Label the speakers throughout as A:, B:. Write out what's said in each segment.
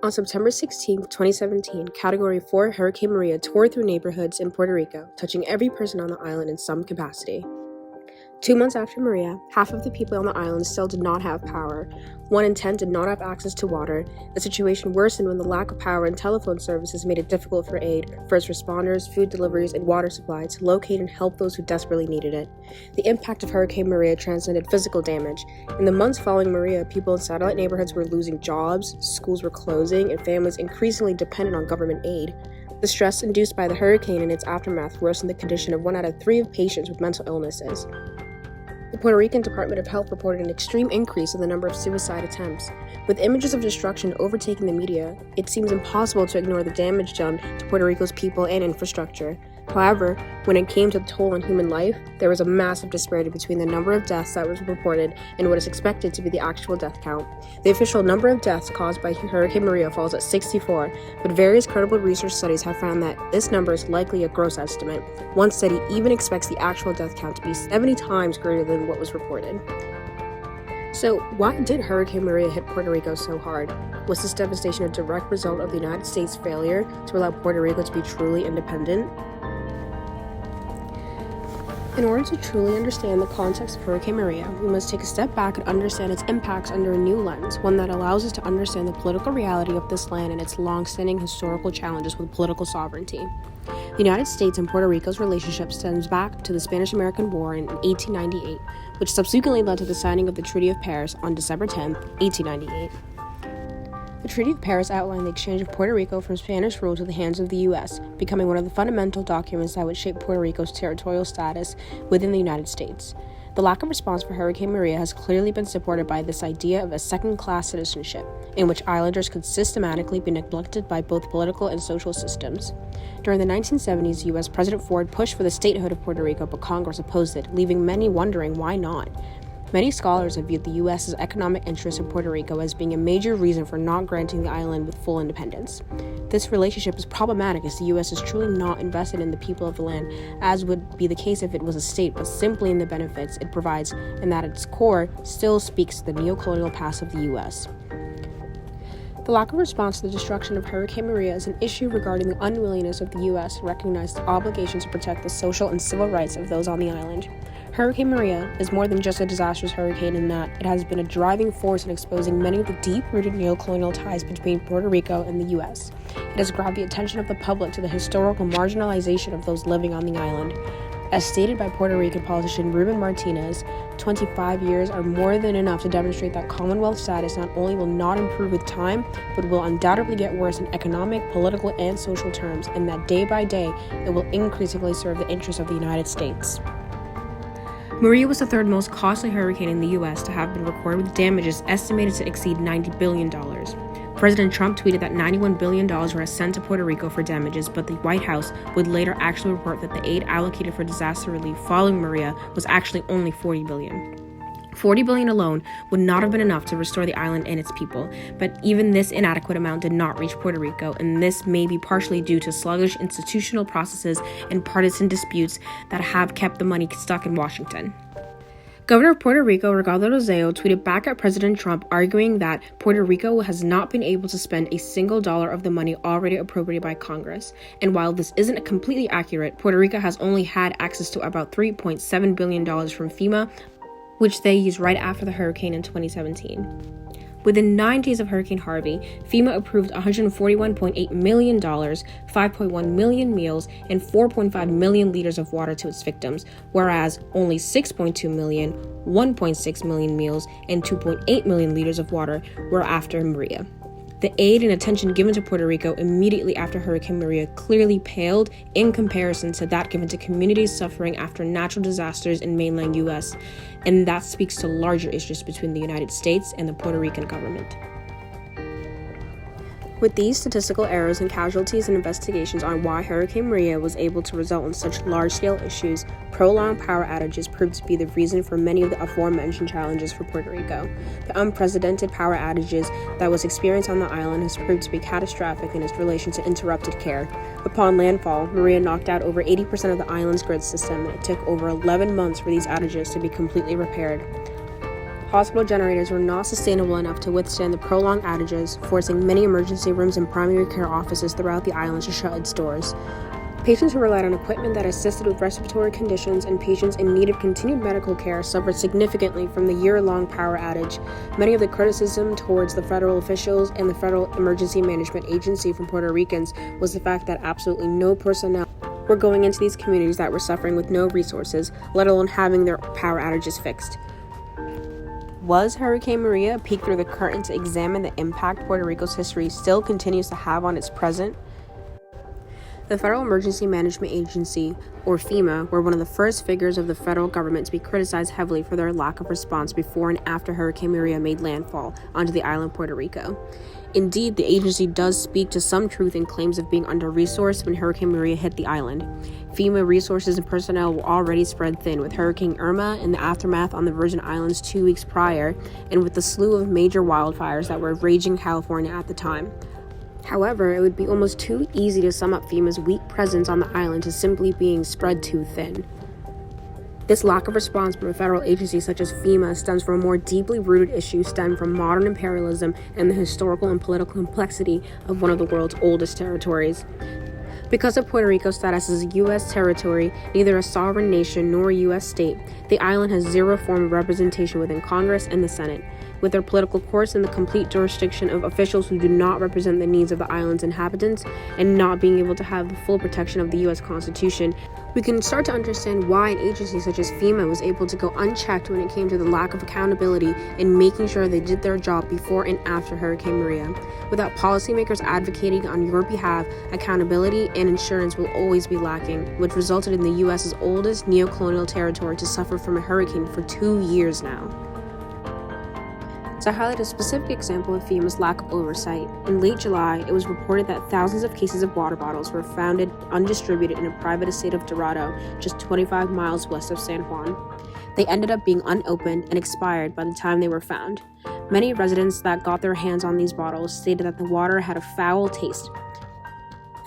A: On September 16, 2017, Category 4 Hurricane Maria tore through neighborhoods in Puerto Rico, touching every person on the island in some capacity. 2 months after Maria, half of the people on the island still did not have power. 1 in 10 did not have access to water. The situation worsened when the lack of power and telephone services made it difficult for aid, first responders, food deliveries, and water supply to locate and help those who desperately needed it. The impact of Hurricane Maria transcended physical damage. In the months following Maria, people in satellite neighborhoods were losing jobs, schools were closing, and families increasingly dependent on government aid. The stress induced by the hurricane and its aftermath worsened the condition of 1 out of 3 of patients with mental illnesses. The Puerto Rican Department of Health reported an extreme increase in the number of suicide attempts. With images of destruction overtaking the media, it seems impossible to ignore the damage done to Puerto Rico's people and infrastructure. However, when it came to the toll on human life, there was a massive disparity between the number of deaths that was reported and what is expected to be the actual death count. The official number of deaths caused by Hurricane Maria falls at 64, but various credible research studies have found that this number is likely a gross estimate. One study even expects the actual death count to be 70 times greater than what was reported. So, why did Hurricane Maria hit Puerto Rico so hard? Was this devastation a direct result of the United States' failure to allow Puerto Rico to be truly independent? In order to truly understand the context of Hurricane Maria, we must take a step back and understand its impacts under a new lens, one that allows us to understand the political reality of this land and its long-standing historical challenges with political sovereignty. The United States and Puerto Rico's relationship stems back to the Spanish-American War in 1898, which subsequently led to the signing of the Treaty of Paris on December 10, 1898. The Treaty of Paris outlined the exchange of Puerto Rico from Spanish rule to the hands of the U.S., becoming one of the fundamental documents that would shape Puerto Rico's territorial status within the United States. The lack of response for Hurricane Maria has clearly been supported by this idea of a second-class citizenship, in which islanders could systematically be neglected by both political and social systems. During the 1970s, U.S. President Ford pushed for the statehood of Puerto Rico, but Congress opposed it, leaving many wondering why not. Many scholars have viewed the U.S.'s economic interest in Puerto Rico as being a major reason for not granting the island with full independence. This relationship is problematic as the U.S. is truly not invested in the people of the land, as would be the case if it was a state, but simply in the benefits it provides, and that at its core still speaks to the neocolonial past of the U.S. The lack of response to the destruction of Hurricane Maria is an issue regarding the unwillingness of the U.S. to recognize the obligation to protect the social and civil rights of those on the island. Hurricane Maria is more than just a disastrous hurricane in that it has been a driving force in exposing many of the deep-rooted neocolonial ties between Puerto Rico and the U.S. It has grabbed the attention of the public to the historical marginalization of those living on the island. As stated by Puerto Rican politician Ruben Martinez, 25 years are more than enough to demonstrate that Commonwealth status not only will not improve with time, but will undoubtedly get worse in economic, political, and social terms, and that day by day, it will increasingly serve the interests of the United States. Maria was the third most costly hurricane in the U.S. to have been recorded with damages estimated to exceed $90 billion. President Trump tweeted that $91 billion were sent to Puerto Rico for damages, but the White House would later actually report that the aid allocated for disaster relief following Maria was actually only $40 billion. $40 billion alone would not have been enough to restore the island and its people, but even this inadequate amount did not reach Puerto Rico, and this may be partially due to sluggish institutional processes and partisan disputes that have kept the money stuck in Washington. Governor of Puerto Rico, Ricardo Rosselló, tweeted back at President Trump arguing that Puerto Rico has not been able to spend a single dollar of the money already appropriated by Congress. And while this isn't completely accurate, Puerto Rico has only had access to about $3.7 billion from FEMA, which they used right after the hurricane in 2017. Within 9 days of Hurricane Harvey, FEMA approved $141.8 million, 5.1 million meals, and 4.5 million liters of water to its victims, whereas only 6.2 million, 1.6 million meals, and 2.8 million liters of water were after Maria. The aid and attention given to Puerto Rico immediately after Hurricane Maria clearly paled in comparison to that given to communities suffering after natural disasters in mainland U.S., and that speaks to larger issues between the United States and the Puerto Rican government. With these statistical errors and casualties and investigations on why Hurricane Maria was able to result in such large-scale issues, prolonged power outages proved to be the reason for many of the aforementioned challenges for Puerto Rico. The unprecedented power outages that was experienced on the island has proved to be catastrophic in its relation to interrupted care. Upon landfall, Maria knocked out over 80% of the island's grid system, and it took over 11 months for these outages to be completely repaired. Hospital generators were not sustainable enough to withstand the prolonged outages, forcing many emergency rooms and primary care offices throughout the island to shut its doors. Patients who relied on equipment that assisted with respiratory conditions and patients in need of continued medical care suffered significantly from the year-long power outage. Many of the criticism towards the federal officials and the Federal Emergency Management Agency from Puerto Ricans was the fact that absolutely no personnel were going into these communities that were suffering with no resources, let alone having their power outages fixed. Was Hurricane Maria a peek through the curtain to examine the impact Puerto Rico's history still continues to have on its present? The Federal Emergency Management Agency, or FEMA, were one of the first figures of the federal government to be criticized heavily for their lack of response before and after Hurricane Maria made landfall onto the island Puerto Rico. Indeed, the agency does speak to some truth in claims of being under-resourced when Hurricane Maria hit the island. FEMA resources and personnel were already spread thin, with Hurricane Irma and the aftermath on the Virgin Islands 2 weeks prior, and with the slew of major wildfires that were raging in California at the time. However, it would be almost too easy to sum up FEMA's weak presence on the island as simply being spread too thin. This lack of response from a federal agency such as FEMA stems from a more deeply rooted issue stemmed from modern imperialism and the historical and political complexity of one of the world's oldest territories. Because of Puerto Rico's status as a U.S. territory, neither a sovereign nation nor a U.S. state, the island has zero form of representation within Congress and the Senate. With their political courts in the complete jurisdiction of officials who do not represent the needs of the island's inhabitants and not being able to have the full protection of the U.S. Constitution, we can start to understand why an agency such as FEMA was able to go unchecked when it came to the lack of accountability in making sure they did their job before and after Hurricane Maria. Without policymakers advocating on your behalf, accountability and insurance will always be lacking, which resulted in the U.S.'s oldest neocolonial territory to suffer from a hurricane for 2 years now. To highlight a specific example of FEMA's lack of oversight, in late July, it was reported that thousands of cases of water bottles were found undistributed in a private estate of Dorado, just 25 miles west of San Juan. They ended up being unopened and expired by the time they were found. Many residents that got their hands on these bottles stated that the water had a foul taste.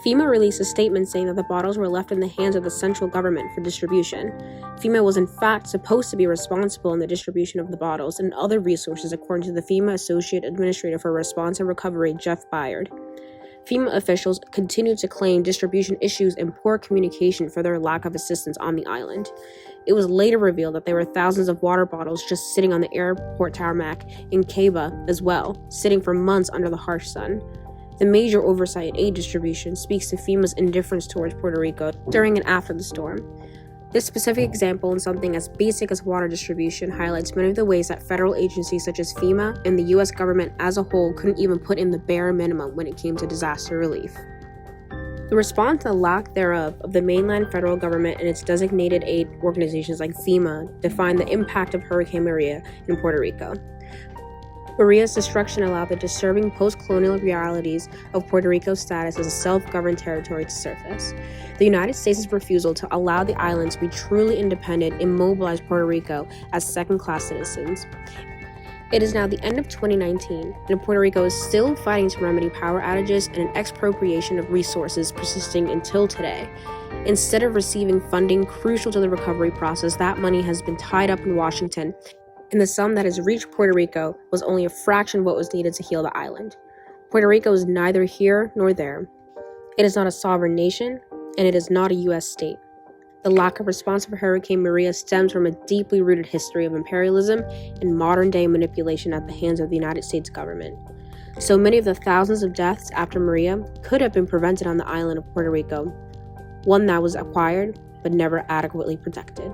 A: FEMA released a statement saying that the bottles were left in the hands of the central government for distribution. FEMA was in fact supposed to be responsible in the distribution of the bottles and other resources, according to the FEMA Associate Administrator for Response and Recovery, Jeff Byard. FEMA officials continued to claim distribution issues and poor communication for their lack of assistance on the island. It was later revealed that there were thousands of water bottles just sitting on the airport tarmac in Ceiba as well, sitting for months under the harsh sun. The major oversight in aid distribution speaks to FEMA's indifference towards Puerto Rico during and after the storm. This specific example in something as basic as water distribution highlights many of the ways that federal agencies such as FEMA and the U.S. government as a whole couldn't even put in the bare minimum when it came to disaster relief. The response to the lack thereof of the mainland federal government and its designated aid organizations like FEMA defined the impact of Hurricane Maria in Puerto Rico. Maria's destruction allowed the disturbing post-colonial realities of Puerto Rico's status as a self-governed territory to surface. The United States' refusal to allow the island to be truly independent immobilized Puerto Rico as second-class citizens. It is now the end of 2019, and Puerto Rico is still fighting to remedy power outages and an expropriation of resources persisting until today. Instead of receiving funding crucial to the recovery process, that money has been tied up in Washington, and the sum that has reached Puerto Rico was only a fraction of what was needed to heal the island. Puerto Rico is neither here nor there. It is not a sovereign nation, and it is not a U.S. state. The lack of response for Hurricane Maria stems from a deeply rooted history of imperialism and modern-day manipulation at the hands of the United States government. So many of the thousands of deaths after Maria could have been prevented on the island of Puerto Rico, one that was acquired but never adequately protected.